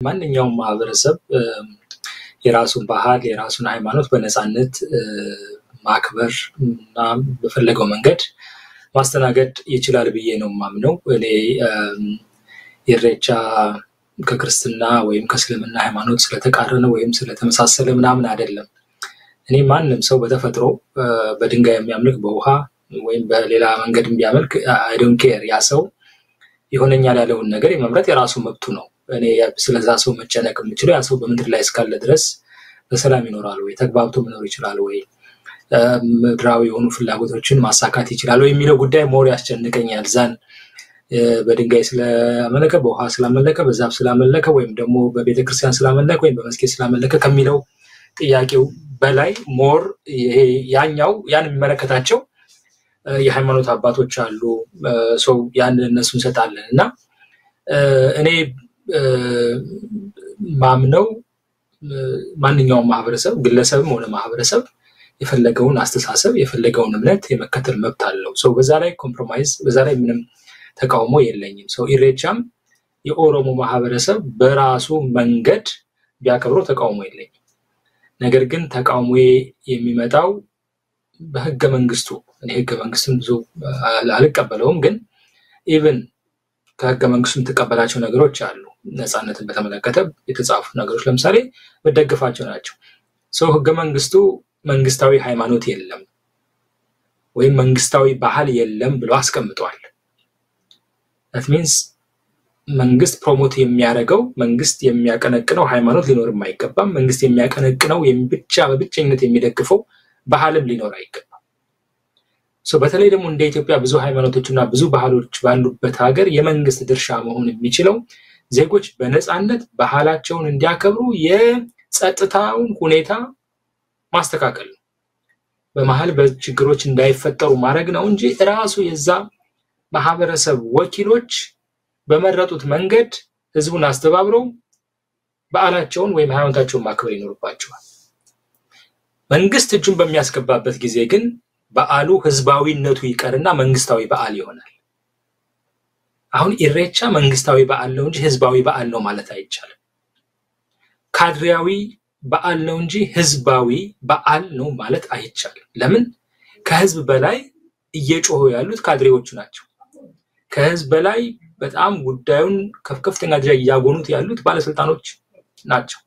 ማንኛውም ማህበረሰብ የራሱን ባህል የራሱን ሃይማኖት በነፃነት ማክበር እና በፈለገው መንገድ ማስተናገድ ይችላል ብዬ ነው ማምነው። እኔ ኢሬቻ ከክርስትና ወይም ከእስልምና ሃይማኖት ስለተቃረነ ወይም ስለተመሳሰለ ምናምን አይደለም። እኔ ማንንም ሰው በተፈጥሮ በድንጋይ የሚያምልክ በውሃ ወይም በሌላ መንገድ የሚያመልክ I don't care ያ ሰው ይሆነኛል ያለውን ነገር የመምረጥ የራሱ መብቱ ነው። እኔ ስለዛ ሰው መጨነቅ የምችለው ያ ሰው በመንገድ ላይ እስካለ ድረስ በሰላም ይኖራል ወይ ተግባብቶ መኖር ይችላል ወይ ምድራዊ የሆኑ ፍላጎቶችን ማሳካት ይችላል ወይ የሚለው ጉዳይ ሞር ያስጨንቀኛል። ዛን በድንጋይ ስለአመለከ በውሃ ስለአመለከ በዛፍ ስለአመለከ ወይም ደግሞ በቤተክርስቲያን ስለአመለከ ወይም በመስጊድ ስለአመለከ ከሚለው ጥያቄው በላይ ሞር ያኛው ያን የሚመለከታቸው የሃይማኖት አባቶች አሉ ሰው ያን እነሱን ሰጣለንና እኔ ማምነው ማንኛውም ማህበረሰብ ግለሰብም ሆነ ማህበረሰብ የፈለገውን አስተሳሰብ የፈለገውን እምነት የመከተል መብት አለው። ሰው በዛ ላይ ኮምፕሮማይዝ በዛ ላይ ምንም ተቃውሞ የለኝም። ሰው ኢሬቻም የኦሮሞ ማህበረሰብ በራሱ መንገድ ቢያከብረው ተቃውሞ የለኝም። ነገር ግን ተቃውሞ የሚመጣው በህገ መንግስቱ እኔ ህገ መንግስቱን ብዙ አልቀበለውም ግን ኢቭን ከህገ መንግስቱም ተቀበላቸው ነገሮች አሉ። ነፃነትን በተመለከተ የተጻፉ ነገሮች ለምሳሌ በደግፋቸው ናቸው። ሰው ህገ መንግስቱ መንግስታዊ ሃይማኖት የለም ወይም መንግስታዊ ባህል የለም ብሎ አስቀምጧል። that means መንግስት ፕሮሞት የሚያደርገው መንግስት የሚያቀነቅነው ሃይማኖት ሊኖር የማይገባም መንግስት የሚያቀነቅነው በብቸኝነት የሚደግፈው ባህልም ሊኖር አይገባም። ሰው በተለይ ደግሞ እንደ ኢትዮጵያ ብዙ ሃይማኖቶችና ብዙ ባህሎች ባሉበት ሀገር የመንግስት ድርሻ መሆን የሚችለው ዜጎች በነፃነት ባህላቸውን እንዲያከብሩ የጸጥታውን ሁኔታ ማስተካከል ነው። በመሃል በችግሮች እንዳይፈጠሩ ማድረግ ነው እንጂ ራሱ የዛ ማህበረሰብ ወኪሎች በመረጡት መንገድ ህዝቡን አስተባብረው በዓላቸውን ወይም ሃይማኖታቸውን ማክበር ይኖርባቸዋል። መንግስት እጁን በሚያስገባበት ጊዜ ግን በዓሉ ህዝባዊነቱ ይቀርና መንግስታዊ በዓል ይሆናል። አሁን ኢሬቻ መንግስታዊ በዓል ነው እንጂ ህዝባዊ በዓል ነው ማለት አይቻልም። ካድሬያዊ በዓል ነው እንጂ ህዝባዊ በዓል ነው ማለት አይቻልም። ለምን? ከህዝብ በላይ እየጮሁ ያሉት ካድሬዎቹ ናቸው። ከህዝብ በላይ በጣም ጉዳዩን ከፍተኛ ደረጃ ያጎኑት ያሉት ባለስልጣኖች ናቸው።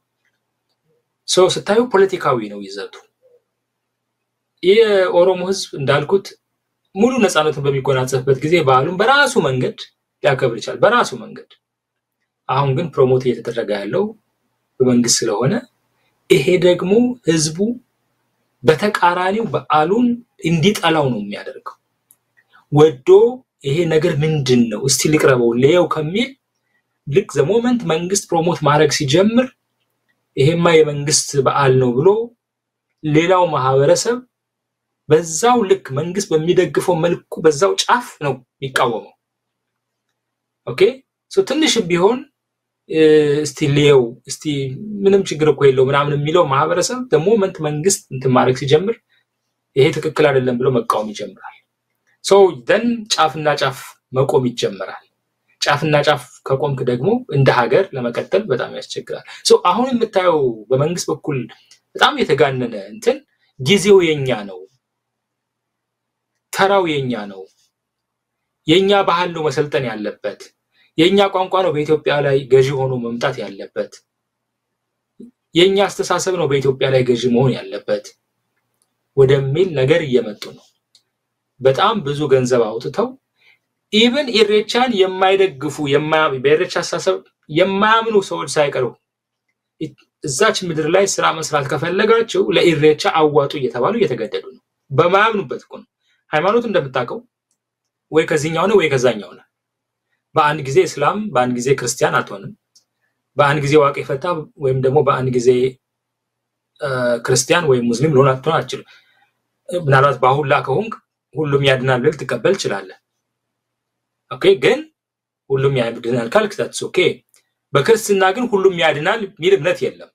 ሰው ስታዩ ፖለቲካዊ ነው ይዘቱ። የኦሮሞ ህዝብ እንዳልኩት ሙሉ ነፃነቱን በሚጎናጸፍበት ጊዜ በዓሉን በራሱ መንገድ ሊያከብር ይችላል በራሱ መንገድ። አሁን ግን ፕሮሞት እየተደረገ ያለው በመንግስት ስለሆነ ይሄ ደግሞ ህዝቡ በተቃራኒው በዓሉን እንዲጠላው ነው የሚያደርገው። ወዶ ይሄ ነገር ምንድነው እስቲ ልቅረበው ለየው ከሚል ልክ ዘሞመንት መንግስት ፕሮሞት ማድረግ ሲጀምር ይሄማ የመንግስት በዓል ነው ብሎ ሌላው ማህበረሰብ በዛው ልክ መንግስት በሚደግፈው መልኩ በዛው ጫፍ ነው የሚቃወመው። ኦኬ ሶ ትንሽ ቢሆን እስቲ ለየው እስቲ ምንም ችግር እኮ የለው ምናምን የሚለው ማህበረሰብ ዘሞመንት መንግስት እንትን ማድረግ ሲጀምር ይሄ ትክክል አይደለም ብሎ መቃወም ይጀምራል። ሶ ደን ጫፍና ጫፍ መቆም ይጀምራል። ጫፍና ጫፍ ከቆምክ ደግሞ እንደ ሀገር ለመቀጠል በጣም ያስቸግራል። ሶ አሁን የምታየው በመንግስት በኩል በጣም የተጋነነ እንትን ጊዜው የኛ ነው ተራው የኛ ነው የኛ ባህል ነው መሰልጠን ያለበት የኛ ቋንቋ ነው በኢትዮጵያ ላይ ገዢ ሆኖ መምጣት ያለበት የኛ አስተሳሰብ ነው በኢትዮጵያ ላይ ገዢ መሆን ያለበት ወደሚል ነገር እየመጡ ነው። በጣም ብዙ ገንዘብ አውጥተው ኢቭን ኢሬቻን የማይደግፉ በኢሬቻ አስተሳሰብ የማያምኑ ሰዎች ሳይቀሩ እዛች ምድር ላይ ስራ መስራት ከፈለጋችሁ ለኢሬቻ አዋጡ እየተባሉ እየተገደዱ ነው። በማያምኑበት እኮ ነው። ሃይማኖት እንደምታውቀው ወይ ከዚህኛው ነው ወይ ከዛኛው ነው። በአንድ ጊዜ እስላም በአንድ ጊዜ ክርስቲያን አትሆንም። በአንድ ጊዜ ዋቄ ፈታ ወይም ደግሞ በአንድ ጊዜ ክርስቲያን ወይ ሙስሊም ሆነ አትችልም። ምናልባት ባሁላ ከሆንክ ሁሉም ያድናል ብለህ ተቀበል ይችላል። ኦኬ ግን ሁሉም ያድናል ካልክ that's okay። በክርስትና ግን ሁሉም ያድናል የሚል እምነት የለም።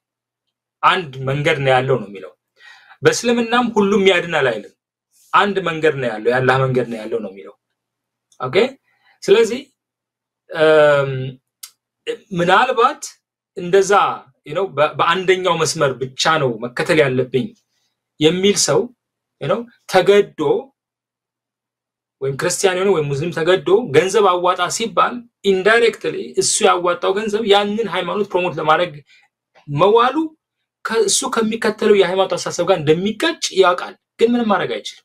አንድ መንገድ ነው ያለው ነው የሚለው። በእስልምናም ሁሉም ያድናል አይልም። አንድ መንገድ ነው ያለው ያላህ መንገድ ነው ያለው ነው የሚለው። ኦኬ ስለዚህ ምናልባት እንደዛ በአንደኛው መስመር ብቻ ነው መከተል ያለብኝ የሚል ሰው ተገዶ ወይም ክርስቲያን ሆነ ወይም ሙስሊም ተገዶ ገንዘብ አዋጣ ሲባል ኢንዳይሬክትሊ እሱ ያዋጣው ገንዘብ ያንን ሃይማኖት ፕሮሞት ለማድረግ መዋሉ ከሱ ከሚከተለው የሃይማኖት አስተሳሰብ ጋር እንደሚጋጭ ያውቃል ግን ምንም ማድረግ አይችልም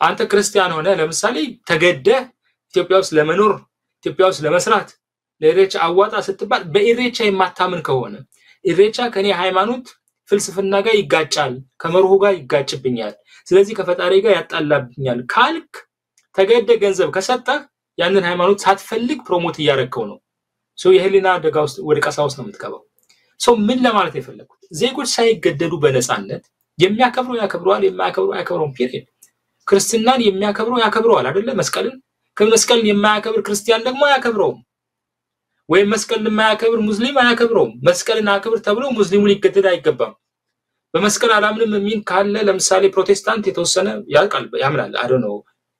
አንተ ክርስቲያን ሆነ ለምሳሌ ተገደ ኢትዮጵያ ውስጥ ለመኖር ኢትዮጵያ ውስጥ ለመስራት ለኢሬቻ አዋጣ ስትባል በኢሬቻ የማታምን ከሆነ ኢሬቻ ከኔ ሃይማኖት ፍልስፍና ጋር ይጋጫል ከመርሁ ጋር ይጋጭብኛል ስለዚህ ከፈጣሪ ጋር ያጣላብኛል ካልክ ተገደ ገንዘብ ከሰጠ ያንን ሃይማኖት ሳትፈልግ ፕሮሞት ያያረከው ነው ሶ የህሊና አደጋ ውስጥ ወደ ቀሳ ውስጥ ነው የምትገባው ሶ ምን ለማለት የፈለኩት ዜጎች ሳይገደዱ በነፃነት የሚያከብሩ ያከብሩዋል የማያከብሩ አያከብሩም ፒሪየድ ክርስቲያናን የሚያከብሩ ያከብሩዋል አይደለ መስቀልን ከመስቀልን የማያከብር ክርስቲያን ደግሞ ያከብረውም ወይ መስቀልን የማያከብር ሙስሊም አያከብረውም መስቀልን አከብር ተብሎ ሙስሊሙ ሊገደድ አይገባም በመስቀል አላምንም የሚል ካለ ለምሳሌ ፕሮቴስታንት የተወሰነ ያልቃል ያምናል አይ ዶንት ኖ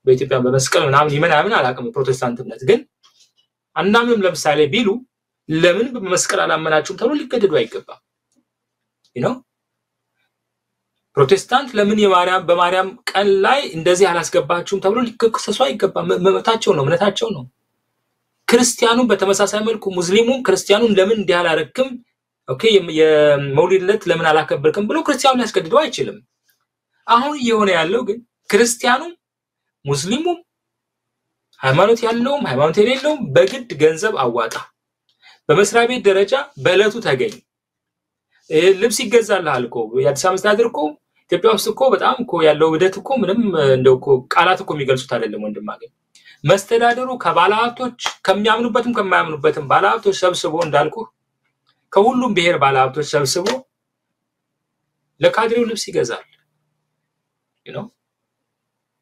በኢትዮጵያ በመስቀል ምናምን ይመናምን አላቀም ፕሮቴስታንት እምነት ግን አንዳምንም ለምሳሌ ቢሉ ለምን በመስቀል አላመናችሁም ተብሎ ሊገደዱ አይገባም ፕሮቴስታንት ለምን በማርያም ቀን ላይ እንደዚህ አላስገባችሁም ተብሎ ሊከሰሱ አይገባም መመታቸው ነው እምነታቸው ነው ክርስቲያኑ በተመሳሳይ መልኩ ሙስሊሙን ክርስቲያኑን ለምን እንዲያላረክም ኦኬ የመውሊድለት ለምን አላከበርክም ብሎ ክርስቲያኑ ሊያስገድደው አይችልም አሁን የሆነ ያለው ግን ክርስቲያኑ ሙስሊሙ ሃይማኖት ያለውም ሃይማኖት የሌለውም በግድ ገንዘብ አዋጣ በመስሪያ ቤት ደረጃ በእለቱ ተገኝ ልብስ ይገዛልሃል እኮ የአዲስ አበባ አስተዳደር እኮ ኢትዮጵያ ውስጥ እኮ በጣም እኮ ያለው ውደት እኮ ምንም እንደው እኮ ቃላት እኮ የሚገልጹት አይደለም ወንድማገኝ መስተዳደሩ ከባለሀብቶች ከሚያምኑበትም ከማያምኑበትም ባለሀብቶች ሰብስቦ እንዳልኩ ከሁሉም ብሔር ባለሀብቶች ሰብስቦ ለካድሬው ልብስ ይገዛል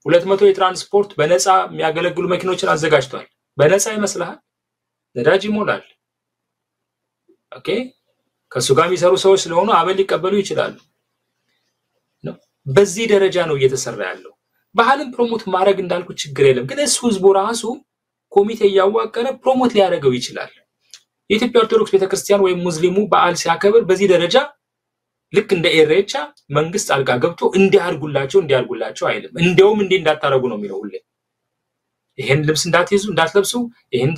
200 የትራንስፖርት በነፃ የሚያገለግሉ መኪኖችን አዘጋጅቷል በነፃ ይመስልሃል ነዳጅ ይሞላል ኦኬ ከሱ ጋር የሚሰሩ ሰዎች ስለሆኑ አበል ሊቀበሉ ይችላሉ በዚህ ደረጃ ነው እየተሰራ ያለው ባህልን ፕሮሞት ማድረግ እንዳልኩ ችግር የለም ግን እሱ ህዝቡ ራሱ ኮሚቴ ያዋቀረ ፕሮሞት ሊያደርገው ይችላል የኢትዮጵያ ኦርቶዶክስ ቤተክርስቲያን ወይ ሙስሊሙ በዓል ሲያከብር በዚህ ደረጃ ልክ እንደ ኢሬቻ መንግስት አልጋ ገብቶ እንዲያርጉላቸው አይልም እንደውም እንዳታረጉ ነው የሚለው ሁሌ ይሄን ልብስ እንዳትለብሱ ይሄን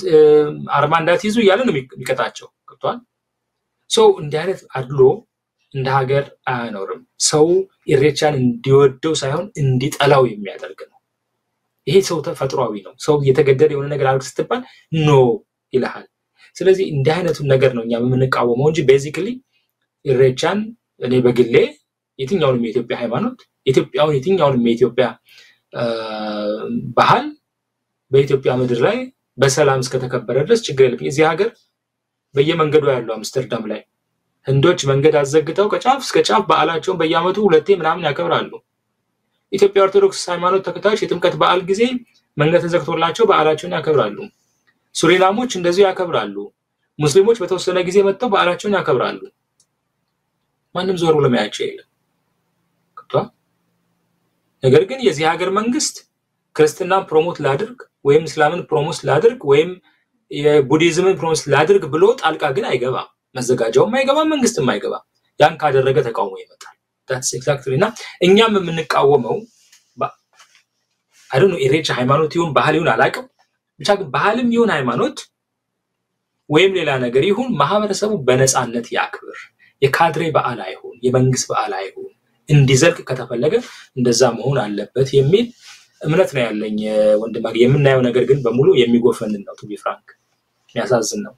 አርማ እንዳትይዙ ያለ ነው የሚቀጣቸው ገብቷል ሶ እንዲያለት አድሎ እንደ ሀገር አያኖርም ሰው ኢሬቻን እንዲወደው ሳይሆን እንዲጠላው የሚያደርግ ነው ይሄ ሰው ተፈጥሯዊ ነው ሰው እየተገደደ የሆነ ነገር አርግ ስትባል ኖ ይልሃል ስለዚህ እንዲህ አይነቱ ነገር ነው እኛ የምንቃወመው እንጂ ቤዚክሊ ኢሬቻን እኔ በግሌ የትኛውንም የኢትዮጵያ ሃይማኖት የትኛውንም የኢትዮጵያ ባህል በኢትዮጵያ ምድር ላይ በሰላም እስከተከበረ ድረስ ችግር የለም እዚህ ሀገር በየመንገዱ ያለው አምስተርዳም ላይ ህንዶች መንገድ አዘግተው ከጫፍ እስከ ጫፍ በዓላቸውን በየአመቱ ሁለቴ ምናምን ያከብራሉ ኢትዮጵያ ኦርቶዶክስ ሃይማኖት ተከታዮች የጥምቀት በዓል ጊዜ መንገድ ተዘግቶላቸው በዓላቸውን ያከብራሉ ሱሪናሞች እንደዚህ ያከብራሉ ሙስሊሞች በተወሰነ ጊዜ መጥተው በዓላቸውን ያከብራሉ ማንም ዞር ብሎ ማያቸው የለም ነገር ግን የዚህ ሀገር መንግስት ክርስትናን ፕሮሞት ላድርግ ወይም እስላምን ፕሮሞት ላድርግ ወይም የቡዲዝምን ፕሮሞት ላድርግ ብሎ ጣልቃ ግን አይገባም መዘጋጃውም አይገባም መንግስትም አይገባም ያን ካደረገ ተቃውሞ ይመጣል that's exactly እና እኛም የምንቃወመው I don't know ኢሬቻ ሃይማኖት ይሁን ባህል ይሁን አላውቅም ብቻ ግን ባህልም ይሁን ሃይማኖት ወይም ሌላ ነገር ይሁን ማህበረሰቡ በነፃነት ያክብር የካድሬ በዓል አይሁን የመንግስት በዓል አይሁን እንዲዘልቅ ከተፈለገ እንደዛ መሆን አለበት የሚል እምነት ነው ያለኝ ወንድማገኝ የምናየው ነገር ግን በሙሉ የሚጎፈንን ነው to be frank የሚያሳዝን ነው